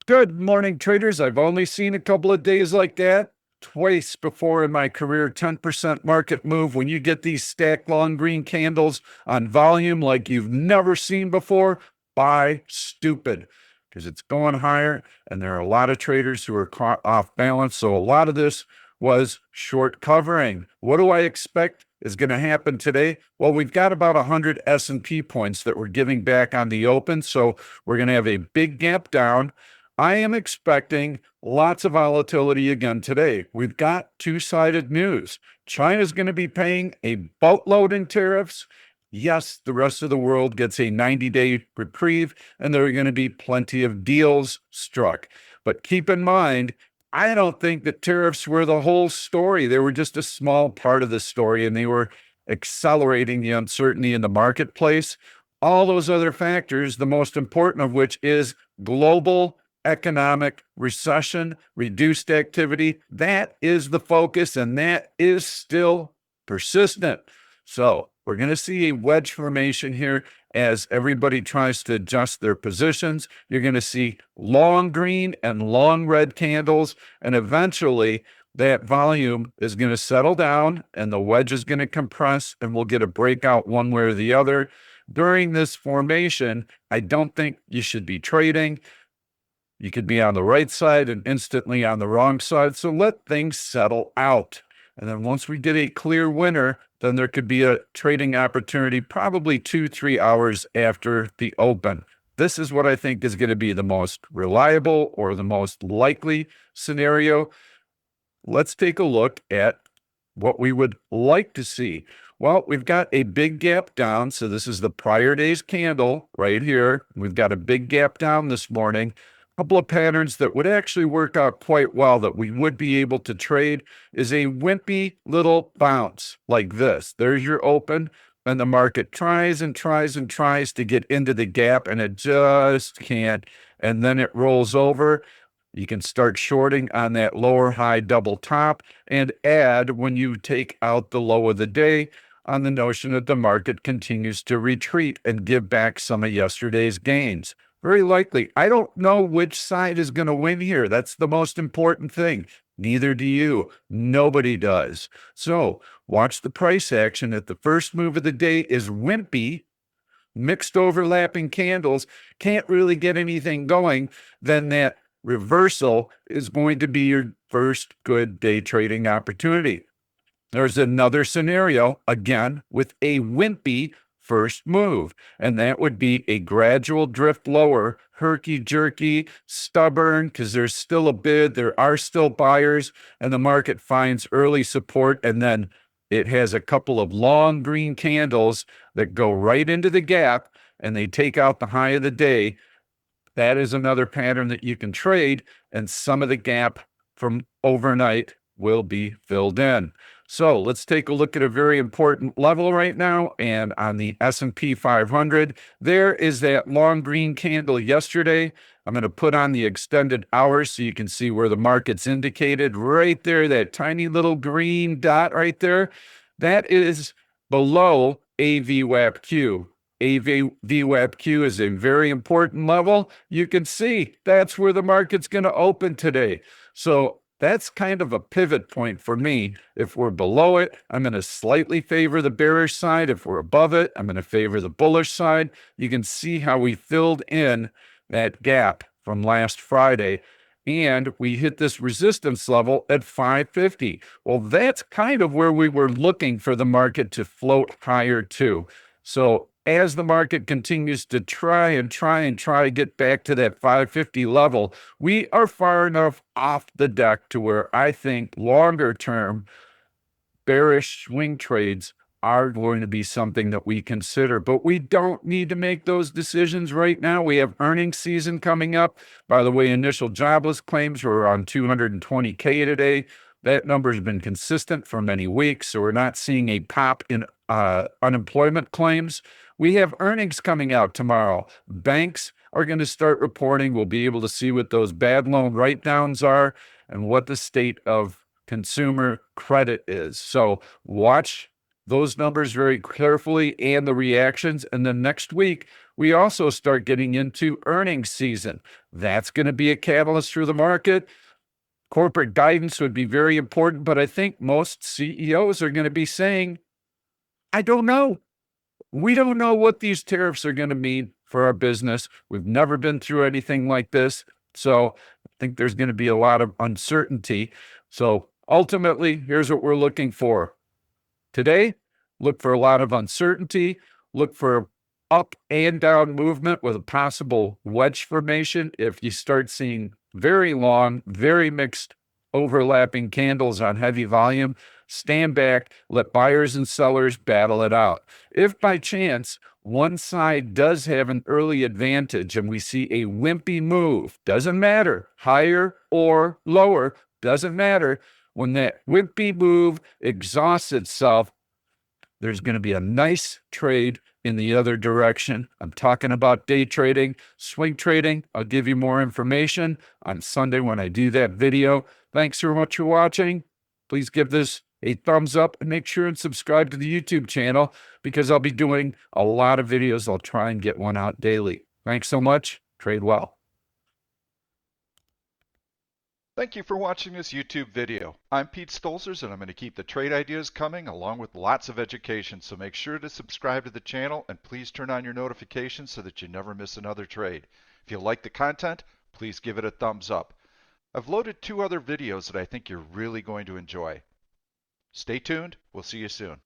Good morning, traders. I've only seen a couple of days like that twice before in my career. 10% market move. When you get these stacked long green candles on volume like you've never seen before, buy stupid because it's going higher. And there are a lot of traders who are caught off balance. So a lot of this was short covering. What do I expect is going to happen today? Well, we've got about 100 S&P points that we're giving back on the open. So we're going to have a big gap down. I am expecting lots of volatility again today. We've got two-sided news. China's going to be paying a boatload in tariffs. Yes, the rest of the world gets a 90-day reprieve, and there are going to be plenty of deals struck. But keep in mind, I don't think that tariffs were the whole story. They were just a small part of the story, and they were accelerating the uncertainty in the marketplace. All those other factors, the most important of which is global economic recession, reduced activity. That is the focus, and that is still persistent. So we're going to see a wedge formation here as everybody tries to adjust their positions. You're going to see long green and long red candles, and eventually that volume is going to settle down and the wedge is going to compress, and we'll get a breakout one way or the other. During this formation, I don't think you should be trading. You could be on the right side and instantly on the wrong side. So let things settle out. And then once we get a clear winner, then there could be a trading opportunity probably 2-3 hours after the open. This is what I think is going to be the most reliable or the most likely scenario. Let's take a look at what we would like to see. Well, we've got a big gap down. So this is the prior day's candle right here. We've got a big gap down this morning. Couple of patterns that would actually work out quite well that we would be able to trade is a wimpy little bounce like this. There's your open, and the market tries and tries and tries to get into the gap, and it just can't. And then it rolls over. You can start shorting on that lower high double top and add when you take out the low of the day on the notion that the market continues to retreat and give back some of yesterday's gains. Very likely. I don't know which side is going to win here. That's the most important thing. Neither do you. Nobody does. So watch the price action. If the first move of the day is wimpy, mixed overlapping candles, can't really get anything going, then that reversal is going to be your first good day trading opportunity. There's another scenario, again, with a wimpy first move, and that would be a gradual drift lower, herky-jerky, stubborn, because there's still a bid, there are still buyers, and the market finds early support, and then it has a couple of long green candles that go right into the gap, and they take out the high of the day. That is another pattern that you can trade, and some of the gap from overnight will be filled in. So let's take a look at a very important level right now. And on the S&P 500, there is that long green candle yesterday. I'm going to put on the extended hours so you can see where the market's indicated right there, that tiny little green dot right there. That is below AVWAP-Q. AVWAP-Q is a very important level. You can see that's where the market's going to open today. So that's kind of a pivot point for me. If we're below it, I'm going to slightly favor the bearish side. If we're above it, I'm going to favor the bullish side. You can see how we filled in that gap from last Friday, and we hit this resistance level at 550. Well, that's kind of where we were looking for the market to float higher to. So as the market continues to try to get back to that 550 level, we are far enough off the deck to where I think longer term bearish swing trades are going to be something that we consider, but we don't need to make those decisions right now. We have earnings season coming up. By the way, initial jobless claims were around 220K today. That number has been consistent for many weeks, so we're not seeing a pop in unemployment claims. We have earnings coming out tomorrow. Banks are going to start reporting. We'll be able to see what those bad loan write-downs are and what the state of consumer credit is. So watch those numbers very carefully and the reactions. And then next week, we also start getting into earnings season. That's going to be a catalyst for the market. Corporate guidance would be very important, but I think most CEOs are going to be saying, I don't know. We don't know what these tariffs are going to mean for our business. We've never been through anything like this. So I think there's going to be a lot of uncertainty. So ultimately, here's what we're looking for. Today, look for a lot of uncertainty, look for up and down movement with a possible wedge formation. If you start seeing very long, very mixed overlapping candles on heavy volume, stand back, let buyers and sellers battle it out. If by chance one side does have an early advantage and we see a wimpy move, doesn't matter, higher or lower, doesn't matter. When that wimpy move exhausts itself, there's going to be a nice trade in the other direction. I'm talking about day trading, swing trading. I'll give you more information on Sunday when I do that video. Thanks so much for watching. Please give this a thumbs up and make sure and subscribe to the YouTube channel because I'll be doing a lot of videos. I'll try and get one out daily. Thanks so much. Trade well. Thank you for watching this YouTube video. I'm Pete Stolzers and I'm going to keep the trade ideas coming along with lots of education, so make sure to subscribe to the channel and please turn on your notifications so that you never miss another trade. If you like the content, please give it a thumbs up. I've loaded 2 other videos that I think you're really going to enjoy. Stay tuned. We'll see you soon.